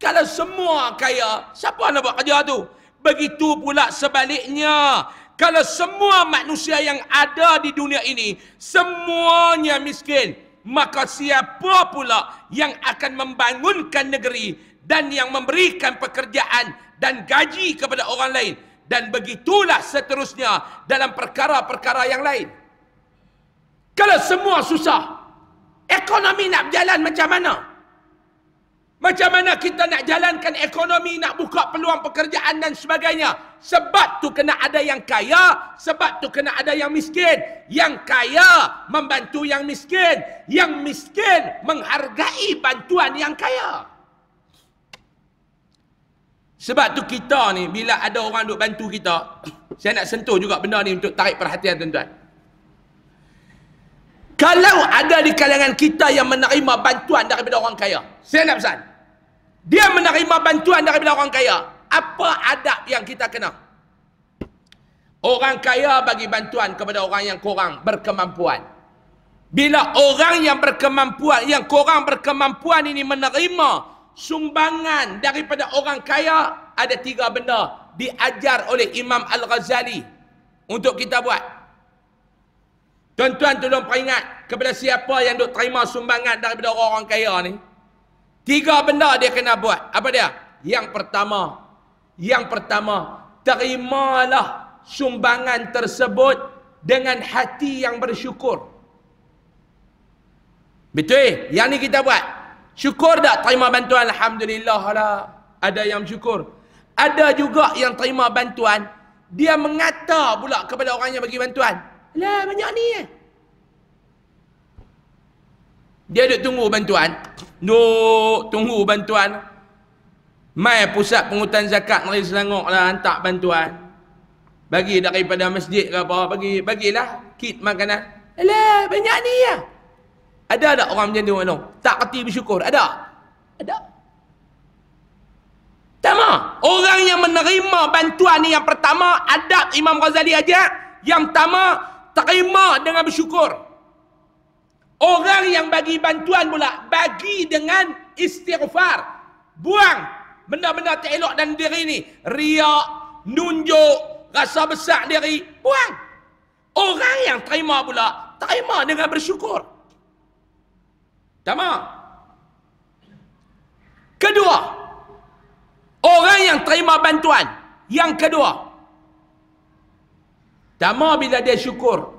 Kalau semua kaya, siapa nak buat kerja tu? Begitu pula sebaliknya. Kalau semua manusia yang ada di dunia ini semuanya miskin, maka siapa pula yang akan membangunkan negeri dan yang memberikan pekerjaan dan gaji kepada orang lain? Dan begitulah seterusnya dalam perkara-perkara yang lain. Kalau semua susah, ekonomi nak berjalan macam mana? Macam mana kita nak jalankan ekonomi, nak buka peluang pekerjaan dan sebagainya? Sebab tu kena ada yang kaya, sebab tu kena ada yang miskin. Yang kaya membantu yang miskin, yang miskin menghargai bantuan yang kaya. Sebab tu kita ni, bila ada orang duk bantu kita, saya nak sentuh juga benda ni untuk tarik perhatian tuan-tuan. Kalau ada di kalangan kita yang menerima bantuan daripada orang kaya, saya nak pesan, Dia menerima bantuan daripada orang kaya. Apa adab yang kita kena? Orang kaya bagi bantuan kepada orang yang kurang berkemampuan. Bila orang yang berkemampuan, yang kurang berkemampuan ini menerima sumbangan daripada orang kaya, ada 3 benda diajar oleh Imam Al-Ghazali untuk kita buat. Tuan-tuan tolong peringat kepada siapa yang duk terima sumbangan daripada orang kaya ni. 3 benda dia kena buat. Apa dia? Yang pertama, terimalah sumbangan tersebut dengan hati yang bersyukur. Betul? Yang ni kita buat. Syukur tak terima bantuan? Alhamdulillah lah. Ada yang syukur. Ada juga yang terima bantuan, dia mengata pula kepada orang yang bagi bantuan. Lah, banyak ni Dia duk tunggu bantuan. Tunggu bantuan. Mai pusat pungutan zakat Negeri Selangor lah hantar bantuan. Bagi daripada masjid ke apa, bagilah kit makanan. Alah, banyak ni Ada tak orang macam tu? Tak kerti bersyukur? Ada? Tak mau. Orang yang menerima bantuan ni yang pertama, adab Imam Ghazali ajar. Yang pertama, terima dengan bersyukur. Orang yang bagi bantuan pula, bagi dengan istighfar. Buang benda-benda tak elok dalam diri ni. Riak, nunjuk, rasa besar diri. Buang. Orang yang terima pula, terima dengan bersyukur. Tamam. Kedua, orang yang terima bantuan. Yang kedua, tamam bila dia syukur.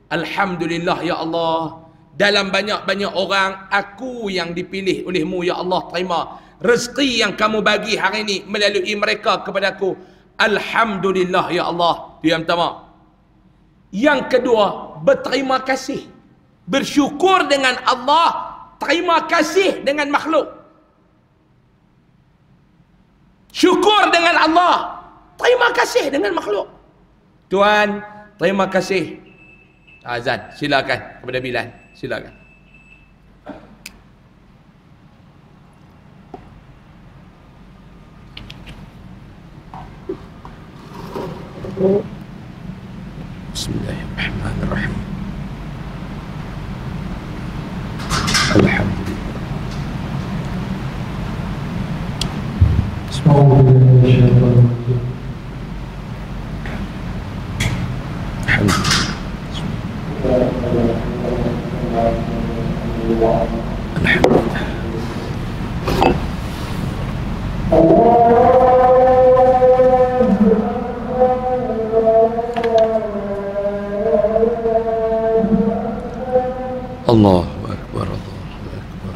Alhamdulillah ya Allah. Dalam banyak-banyak orang, aku yang dipilih olehmu ya Allah. Terima rezeki yang kamu bagi hari ini melalui mereka kepada aku. Alhamdulillah ya Allah. Itu yang pertama. Yang kedua, berterima kasih. Bersyukur dengan Allah, terima kasih dengan makhluk. Syukur dengan Allah, terima kasih dengan makhluk. Tuan, terima kasih. Azan, silakan kepada Bilal, silakan. Bismillahirrahmanirrahim. Alhamdulillah. Allahu Akbar, Allahu Akbar.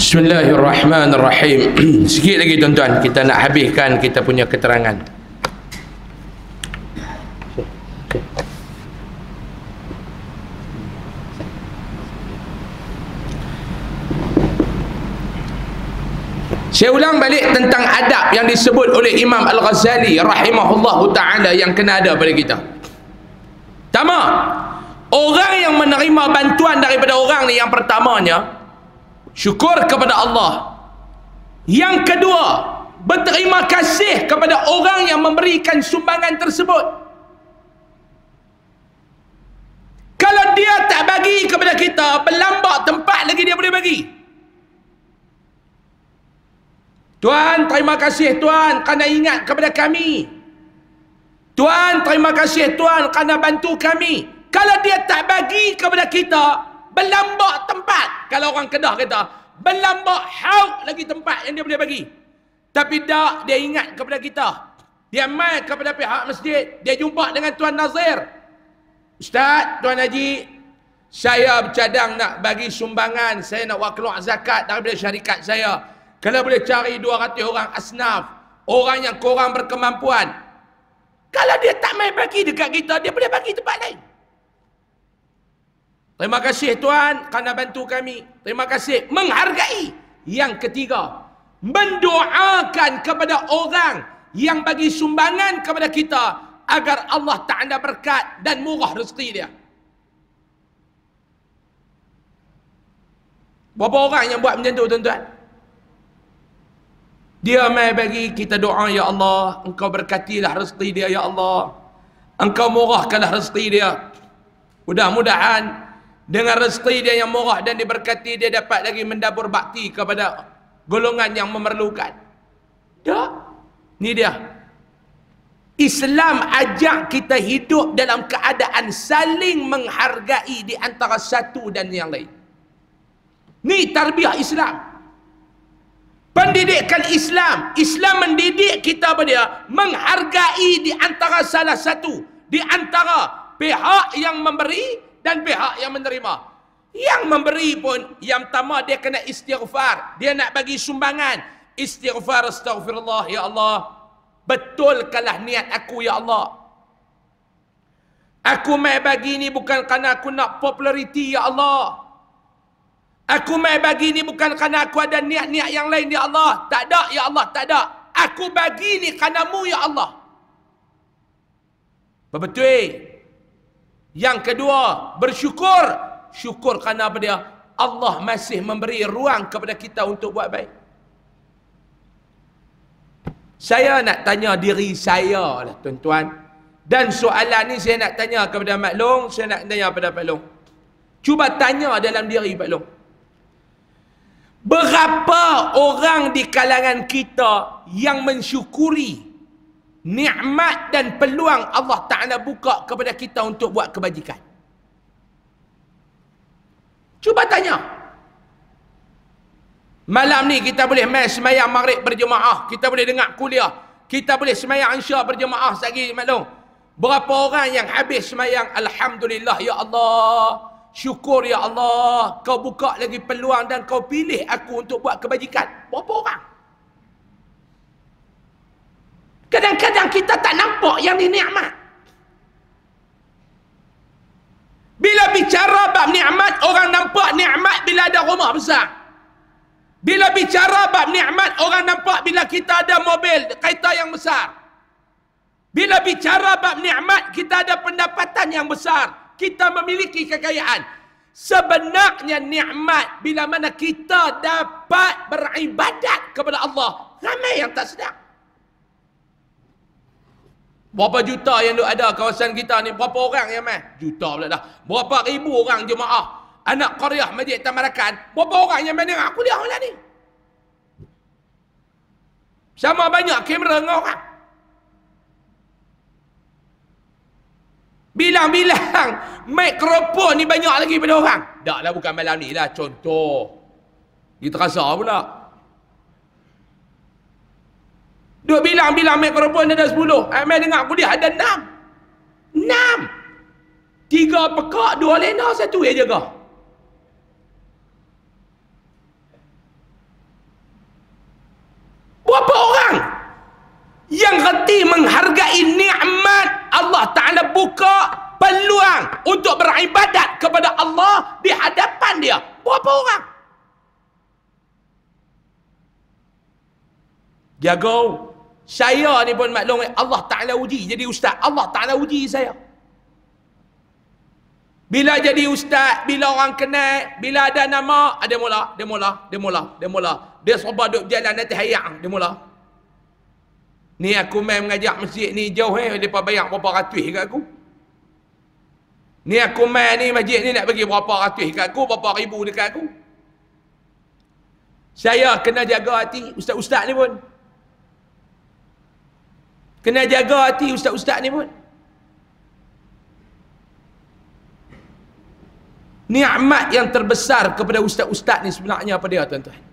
Bismillahirrahmanirrahim. Sikit lagi tuan-tuan, kita nak habiskan kita punya keterangan. Saya ulang balik tentang adab yang disebut oleh Imam Al-Ghazali rahimahullahu ta'ala yang kena ada pada kita. Pertama, orang yang menerima bantuan daripada orang ni, yang pertamanya syukur kepada Allah. Yang kedua, berterima kasih kepada orang yang memberikan sumbangan tersebut. Kalau dia tak bagi kepada kita, berlambak tempat lagi dia boleh bagi. Tuan, terima kasih Tuan kerana ingat kepada kami. Tuan, terima kasih Tuan kerana bantu kami. Kalau dia tak bagi kepada kita, berlambak tempat. Kalau orang Kedah kata, berlambak hauk lagi tempat yang dia boleh bagi. Tapi tak, dia ingat kepada kita. Dia mai kepada pihak masjid, dia jumpa dengan Tuan Nazir. Ustaz, Tuan Haji, saya bercadang nak bagi sumbangan, saya nak buat keluar zakat daripada syarikat saya. Kalau boleh cari 200 orang asnaf, orang yang kurang berkemampuan. Kalau dia tak mai bagi dekat kita, dia boleh bagi tempat lain. Terima kasih Tuan kerana bantu kami. Terima kasih. Menghargai. Yang ketiga, mendoakan kepada orang yang bagi sumbangan kepada kita agar Allah Ta'ala berkat dan murah rezeki dia. Berapa orang yang buat macam tu tuan-tuan? Dia mai bagi, kita doa, ya Allah, Engkau berkatilah rezeki dia, ya Allah. Engkau murahkanlah rezeki dia. Mudah-mudahan dengan rezeki dia yang murah dan diberkati, dia dapat lagi mendabur bakti kepada golongan yang memerlukan. Tak? Ni dia. Islam ajak kita hidup dalam keadaan saling menghargai di antara satu dan yang lain. Ni tarbiyah Islam. Pendidikan Islam. Islam mendidik kita pada dia menghargai di antara salah satu, di antara pihak yang memberi dan pihak yang menerima. Yang memberi pun, yang pertama dia kena istighfar. Dia nak bagi sumbangan. Istighfar, astaghfirullah, ya Allah, betulkanlah niat aku, ya Allah. Aku mai bagi ni bukan kerana aku nak populariti, ya Allah. Aku mai bagi ni bukan kerana aku ada niat-niat yang lain, ya Allah. Tak ada, ya Allah, tak ada. Aku bagi ni kerana-Mu, ya Allah. Betul. Yang kedua, bersyukur. Syukur kerana apa dia? Allah masih memberi ruang kepada kita untuk buat baik. Saya nak tanya diri saya lah tuan-tuan. Dan soalan ni saya nak tanya kepada Mak Long, saya nak tanya kepada Pak Long. Cuba tanya dalam diri Pak Long. Berapa orang di kalangan kita yang mensyukuri nikmat dan peluang Allah Ta'ala buka kepada kita untuk buat kebajikan? Cuba tanya. Malam ni kita boleh main semayang maghrib berjemaah, kita boleh dengar kuliah, kita boleh semayang insya berjemaah sekali, maklum. Berapa orang yang habis semayang, alhamdulillah ya Allah, syukur ya Allah, kau buka lagi peluang dan kau pilih aku untuk buat kebajikan. Berapa orang? Kadang-kadang kita tak nampak yang ni nikmat. Bila bicara bab nikmat, orang nampak nikmat bila ada rumah besar. Bila bicara bab nikmat, orang nampak bila kita ada mobil, kereta yang besar. Bila bicara bab nikmat, kita ada pendapatan yang besar. Kita memiliki kekayaan. Sebenarnya nikmat bila mana kita dapat beribadat kepada Allah. Ramai yang tak sedar. Berapa juta yang ada kawasan kita ni? Berapa orang yang main? Juta pula dah. Berapa ribu orang jemaah anak qaryah Masjid Tamarakan? Berapa orang yang main dengar kuliah malam ni? Sama banyak kamera dengan orang. Bilang-bilang mikrofon ni banyak lagi pada orang. Tak lah, bukan malam ni lah. Contoh. Dia terasa pula. Duk bilang-bilang mikrofon ada 10. Amai dengar kuliah ada 6. 6. 3 pekak, 2 lena, 1 yang jaga. Berapa orang yang reti menghargai nikmat Allah Ta'ala buka peluang untuk beribadat kepada Allah di hadapan dia? Berapa orang? Jaga. Saya ni pun maklum, Allah Ta'ala uji jadi ustaz. Allah Ta'ala uji saya. Bila jadi ustaz, bila orang kenal, bila ada nama, dia mula. Dia serba duduk berjalan nanti hayang, dia mula. Ni aku main mengajak masjid ni jauh mereka bayar berapa ratus kat aku. Ni aku main ni masjid ni nak bagi berapa ratus kat aku, berapa ribu dekat aku. Saya kena jaga hati ustaz-ustaz ni pun. Kena jaga hati ustaz-ustaz ni pun. Nikmat yang terbesar kepada ustaz-ustaz ni sebenarnya apa dia, tuan-tuan?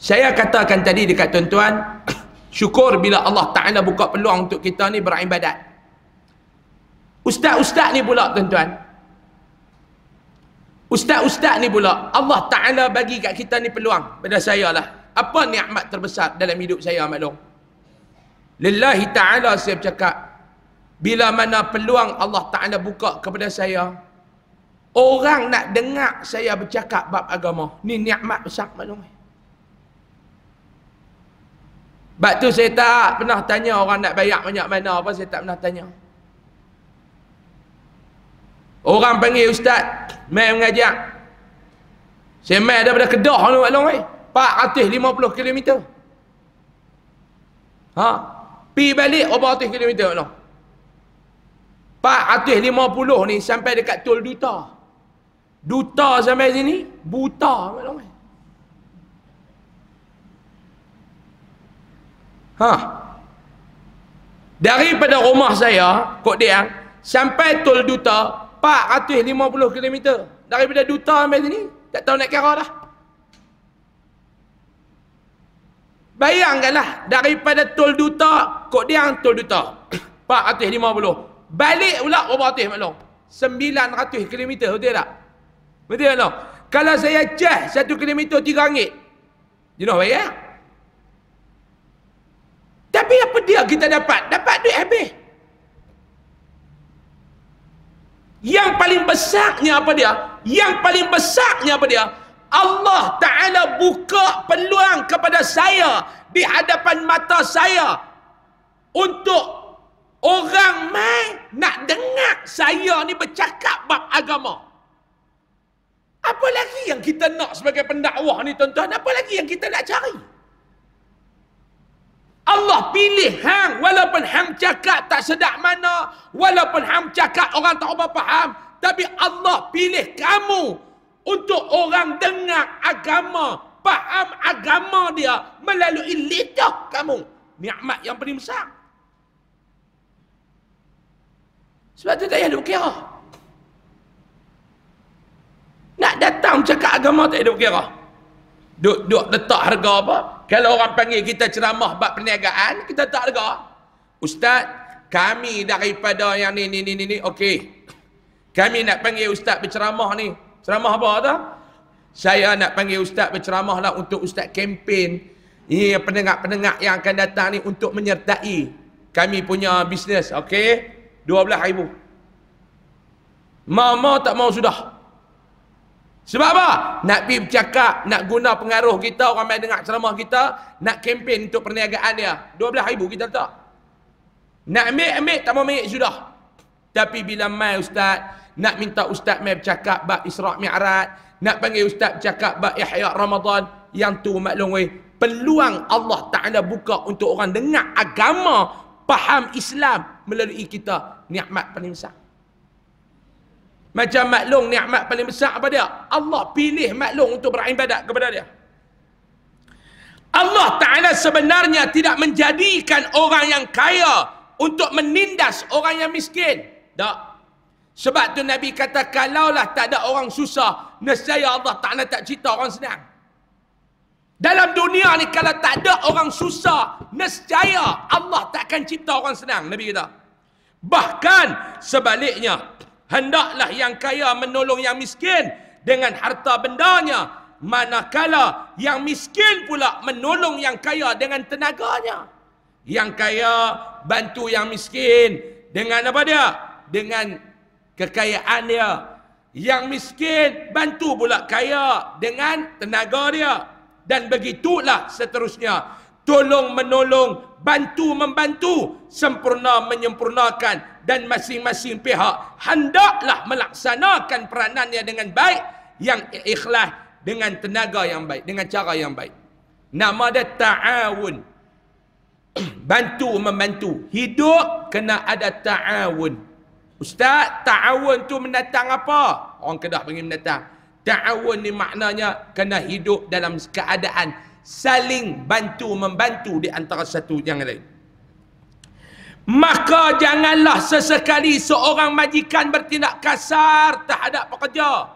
Saya katakan tadi dekat tuan-tuan, syukur bila Allah Ta'ala buka peluang untuk kita ni beribadat. Ustaz-ustaz ni pula, tuan-tuan. Ustaz-ustaz ni pula, Allah Ta'ala bagi kat kita ni peluang. Pada saya lah. Apa nikmat terbesar dalam hidup saya, maklum? Lillahi Ta'ala saya bercakap, bila mana peluang Allah Ta'ala buka kepada saya, orang nak dengar saya bercakap bab agama. Ni nikmat besar, maklum. Sebab tu saya tak pernah tanya orang nak bayar banyak mana apa, saya tak pernah tanya. Orang panggil ustaz, mai mengajar. Saya mai daripada Kedah tu, maklum 450 km. Pi balik berapa ratus kilometer, maklum. 450 ni sampai dekat Tol Duta. Duta sampai sini buta, maklum. Daripada rumah saya, Kok Diang, sampai Tol Duta 450 km. Daripada Duta sampai sini, tak tahu nak kira dah. Bayangkanlah, daripada Tol Duta, Kok Diang, Tol Duta 450. Balik pula berapa ratus, maklum? 900 km, betul tak? Betul tak? Kalau saya cas 1 km RM3, you know bayar? Tapi apa dia kita dapat? Dapat duit habis. Yang paling besarnya apa dia? Yang paling besarnya apa dia? Allah Ta'ala buka peluang kepada saya di hadapan mata saya untuk orang mai nak dengar saya ni bercakap bab agama. Apa lagi yang kita nak sebagai pendakwah ni, tuan-tuan? Apa lagi yang kita nak cari? Allah pilih hang, walaupun hang cakap tak sedap mana, walaupun hang cakap orang tak apa faham, tapi Allah pilih kamu untuk orang dengar agama, faham agama dia melalui lidah kamu. Nikmat yang paling besar. Sebab tu tak payah duk kira. Nak datang cakap agama tak payah duk kira. Duk letak harga apa? Kalau orang panggil kita ceramah bab perniagaan, kita tak harga. Ustaz, kami daripada yang ni, okey. Kami nak panggil ustaz berceramah ni. Ceramah apa tu? Saya nak panggil ustaz berceramah lah untuk ustaz kempen Ini pendengar-pendengar yang akan datang ni untuk menyertai kami punya bisnes. Okey, 12,000. Mau tak mau sudah. Sebab apa? Nak pergi bercakap, nak guna pengaruh kita, orang main dengar ceramah kita, nak kempen untuk perniagaan dia. 12,000 kita letak. Nak ambil, tak mau ambil sudah. Tapi bila mai ustaz, nak minta ustaz mai bercakap bab Isra' Mi'raj, nak panggil ustaz bercakap bab Ihya Ramadan, yang tu maklum weh, peluang Allah Ta'ala buka untuk orang dengar agama, faham Islam melalui kita. Nikmat paling besar. Macam maklum, nikmat paling besar apa dia? Allah pilih maklum untuk beribadat kepada dia. Allah Ta'ala sebenarnya tidak menjadikan orang yang kaya untuk menindas orang yang miskin. Tak. Sebab tu Nabi kata, kalaulah tak ada orang susah, nescaya Allah Ta'ala tak cipta orang senang. Dalam dunia ni kalau tak ada orang susah, nescaya Allah takkan cipta orang senang. Nabi kata. Bahkan sebaliknya, hendaklah yang kaya menolong yang miskin dengan harta bendanya, manakala yang miskin pula menolong yang kaya dengan tenaganya. Yang kaya bantu yang miskin dengan apa dia? Dengan kekayaan dia. Yang miskin bantu pula kaya dengan tenaga dia. Dan begitulah seterusnya. Tolong menolong, bantu membantu, sempurna menyempurnakan, dan masing-masing pihak hendaklah melaksanakan peranannya dengan baik, yang ikhlas, dengan tenaga yang baik, dengan cara yang baik. Nama dia ta'awun. Bantu membantu. Hidup kena ada ta'awun. Ustaz, ta'awun tu mendatang apa? Orang Kedah panggil mendatang. Ta'awun ni maknanya kena hidup dalam keadaan saling bantu-membantu di antara satu yang lain. Maka janganlah sesekali seorang majikan bertindak kasar terhadap pekerja.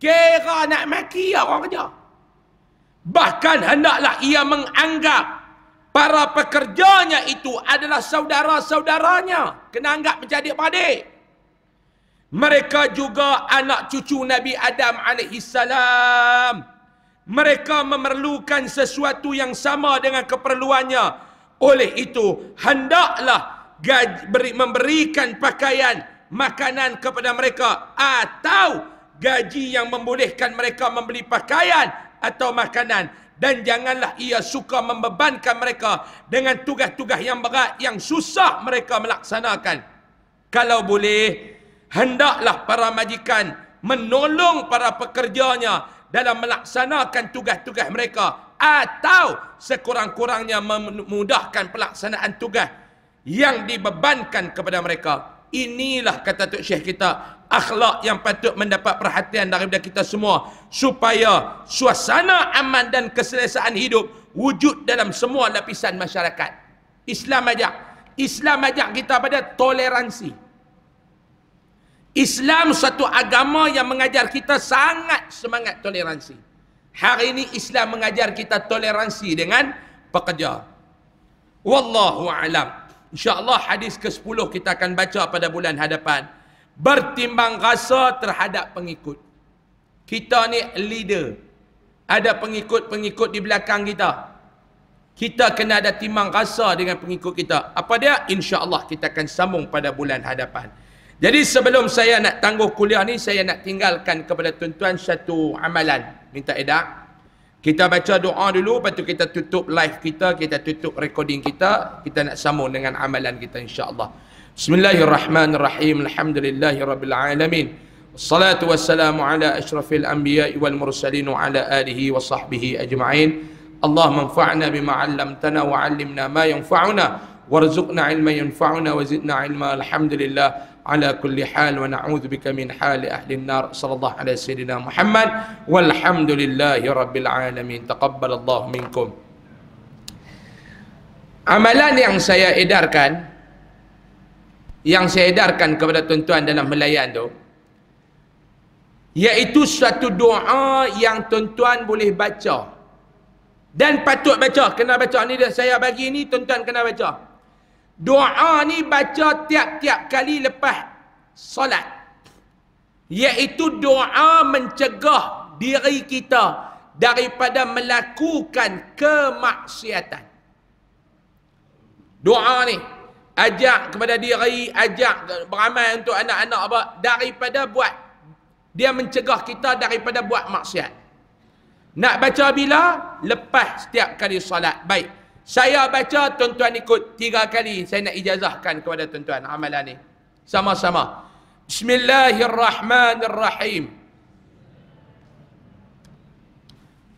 Kira nak maki orang kerja. Bahkan hendaklah ia menganggap para pekerjanya itu adalah saudara-saudaranya. Kena anggap macam adik-beradik. Mereka juga anak cucu Nabi Adam alaihissalam. Mereka memerlukan sesuatu yang sama dengan keperluannya. Oleh itu, hendaklah memberikan pakaian, makanan kepada mereka, atau gaji yang membolehkan mereka membeli pakaian atau makanan. Dan janganlah ia suka membebankan mereka dengan tugas-tugas yang berat, yang susah mereka melaksanakan. Kalau boleh, hendaklah para majikan menolong para pekerjanya dalam melaksanakan tugas-tugas mereka, atau sekurang-kurangnya memudahkan pelaksanaan tugas yang dibebankan kepada mereka. Inilah, kata Tok Syekh kita, akhlak yang patut mendapat perhatian daripada kita semua, supaya suasana aman dan keselesaan hidup wujud dalam semua lapisan masyarakat. Islam ajak kita pada toleransi. Islam satu agama yang mengajar kita sangat semangat toleransi. Hari ini Islam mengajar kita toleransi dengan pekerja. Wallahu a'lam. InsyaAllah hadis ke-10 kita akan baca pada bulan hadapan. Bertimbang rasa terhadap pengikut. Kita ni leader. Ada pengikut-pengikut di belakang kita. Kita kena ada timbang rasa dengan pengikut kita. Apa dia? InsyaAllah kita akan sambung pada bulan hadapan. Jadi sebelum saya nak tangguh kuliah ni, saya nak tinggalkan kepada tuan-tuan satu amalan. Minta edak. Kita baca doa dulu, lepas tu kita tutup live kita, kita tutup recording kita. Kita nak sambung dengan amalan kita insya-Allah. Bismillahirrahmanirrahim. Alhamdulillahirabbil alamin. Wassalatu wassalamu ala asyrafil anbiya'i wal mursalin wa ala alihi wa sahbihi ajma'in. Allahumma anfa'na bima 'allamtana wa 'allimna ma yanfa'una warzuqna 'ilman yanfa'una wa zidna 'ilma. Alhamdulillah ala kulli hal wa na'udzu bika min hali ahli an-nar. Sallallahu alaihi sayyidina Muhammad walhamdulillahi rabbil alamin. Taqabbalallahu minkum. Amalan yang saya edarkan kepada tuan-tuan dalam melayan tu, iaitu suatu doa yang tuan-tuan boleh baca dan patut baca. Kena baca ni, saya bagi ni tuan-tuan kena baca. Doa ni baca tiap-tiap kali lepas solat, iaitu doa mencegah diri kita daripada melakukan kemaksiatan. Doa ni ajak kepada diri, ajak beramal untuk anak-anak apa? Daripada buat, dia mencegah kita daripada buat maksiat. Nak baca bila? Lepas setiap kali solat. Baik, saya baca, tuan-tuan ikut 3 kali. Saya nak ijazahkan kepada tuan-tuan amalan ni. Sama-sama. Bismillahirrahmanirrahim.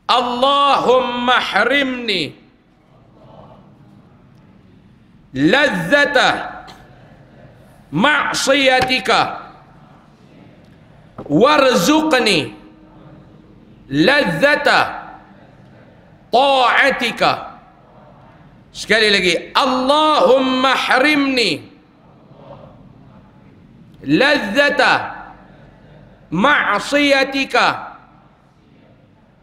Allahumma harimni ladzata ma'siyatika warzuqni ladzata ta'atika. Sekali lagi, Allahumma harimni ladzata ma'siyatika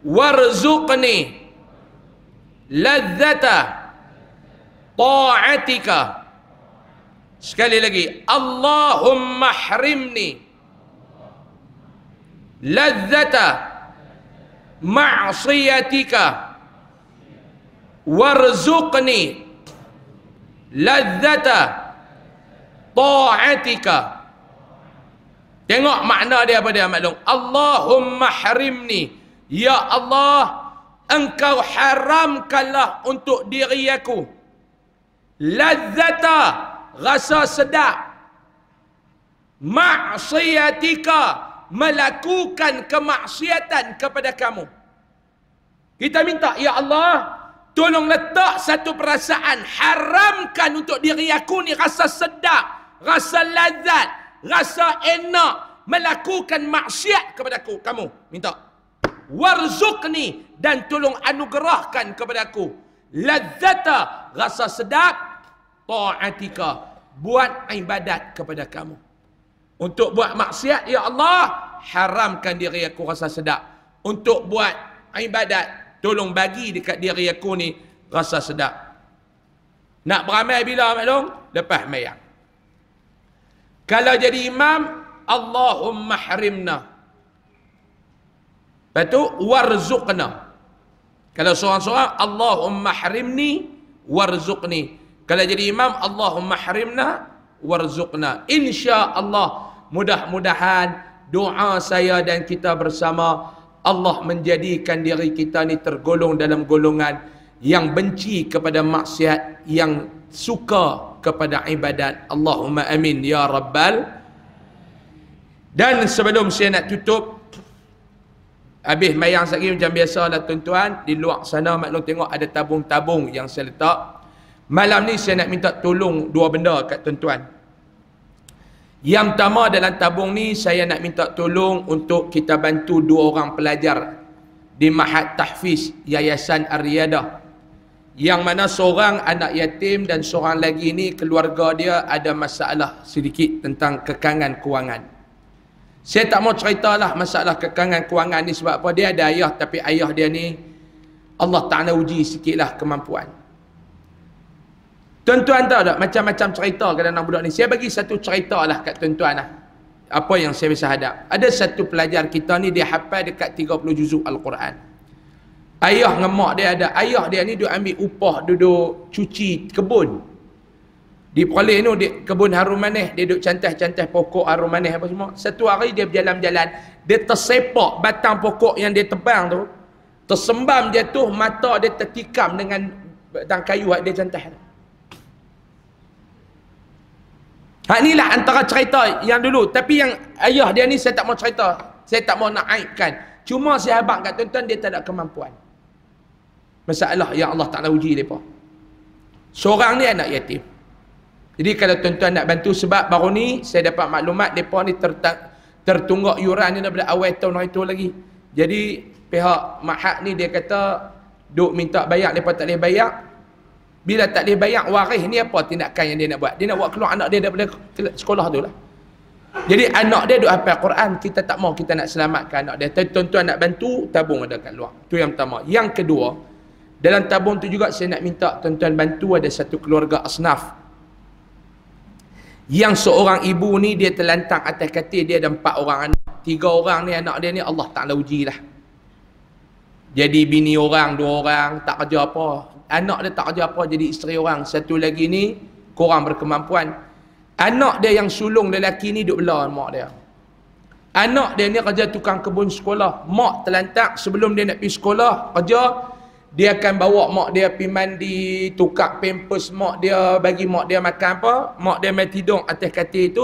warzuqni ladzata ta'atika. Sekali lagi, Allahumma harimni ladzata ma'siyatika warzuqni ladzata ta'atika. Tengok makna dia apa dia maklum. Allahumma harimni, ya Allah, engkau haramkanlah untuk diri aku ladzata, rasa sedap, ma'siyatika, melakukan kemaksiatan kepada kamu. Kita minta, ya Allah, tolong letak satu perasaan, haramkan untuk diri aku ni rasa sedap, rasa lazat, rasa enak melakukan maksiat kepada aku. Kamu minta, warzuqni, dan tolong anugerahkan kepada aku ladzata, rasa sedap, ta'atika, buat ibadat kepada kamu. Untuk buat maksiat, ya Allah, haramkan diri aku rasa sedap. Untuk buat ibadat, tolong bagi dekat diri aku ni rasa sedap. Nak beramal bila maklum? Lepas mayang. Kalau jadi imam, Allahumma harimna, lepas tu warzuqna. Kalau seorang-seorang, Allahumma harimni warzuqni. Kalau jadi imam, Allahumma harimna warzuqna. InsyaAllah, mudah-mudahan doa saya dan kita bersama, Allah menjadikan diri kita ni tergolong dalam golongan yang benci kepada maksiat, yang suka kepada ibadat. Allahumma amin ya rabbal. Dan sebelum saya nak tutup, habis mayang sekali macam biasa lah tuan-tuan, di luar sana maklum tengok ada tabung-tabung yang saya letak. Malam ni saya nak minta tolong 2 benda kat tuan-tuan. Yang pertama, dalam tabung ni saya nak minta tolong untuk kita bantu 2 orang pelajar di Mahat Tahfiz Yayasan Ar-Riyadah, yang mana seorang anak yatim dan seorang lagi ni keluarga dia ada masalah sedikit tentang kekangan kewangan. Saya tak mau ceritalah masalah kekangan kewangan ni sebab apa. Dia ada ayah, tapi ayah dia ni Allah Ta'ala uji sikitlah kemampuan. Tuan-tuan tahu tak macam-macam cerita ke dalam budak ni. Saya bagi satu cerita lah kat tuan-tuan lah, apa yang saya bisa hadap. Ada satu pelajar kita ni, dia hafal dekat 30 juzuk Al-Quran. Ayah dengan mak dia ada. Ayah dia ni dia ambil upah, duduk cuci kebun. Di Perlis ni, di kebun harum manis, dia duduk cantas-cantas pokok harum manis apa semua. Satu hari dia berjalan-jalan, dia tersepak batang pokok yang dia tebang tu, tersembam jatuh, mata dia tertikam dengan batang kayu dia cantas tu. Inilah antara cerita yang dulu. Tapi yang ayah dia ni saya tak mau cerita, saya tak mau nak aibkan. Cuma saya habaq kat tuan-tuan, dia tak ada kemampuan. Masalah yang Allah Ta'ala uji mereka. Seorang ni anak yatim. Jadi kalau tuan-tuan nak bantu, sebab baru ni saya dapat maklumat mereka ni tertunggak yuran ni daripada awal tahun itu lagi. Jadi pihak Mahat ni dia kata duk minta bayar, mereka tak boleh bayar. Bila tak boleh bayar, waris ni apa tindakan yang dia nak buat? Dia nak buat keluar anak dia daripada sekolah tu lah. Jadi anak dia duk hafal Quran, kita tak mau kita nak selamatkan anak dia. Tapi tuan-tuan nak bantu, tabung ada kat luar. Itu yang pertama. Yang kedua, dalam tabung tu juga saya nak minta tuan-tuan bantu. Ada satu keluarga asnaf yang seorang ibu ni dia terlantang atas katil, dia ada 4 orang anak. 3 orang ni anak dia ni Allah Ta'ala uji lah. Jadi bini orang, 2 orang, tak kerja apa. Anak dia tak kerja apa, jadi isteri orang. Satu lagi ni, kurang berkemampuan. Anak dia yang sulung lelaki ni duk bela mak dia. Anak dia ni kerja tukang kebun sekolah. Mak terlantak sebelum dia nak pergi sekolah, kerja, dia akan bawa mak dia pergi mandi, tukar pampers mak dia, bagi mak dia makan apa. Mak dia main tidur atas katil tu.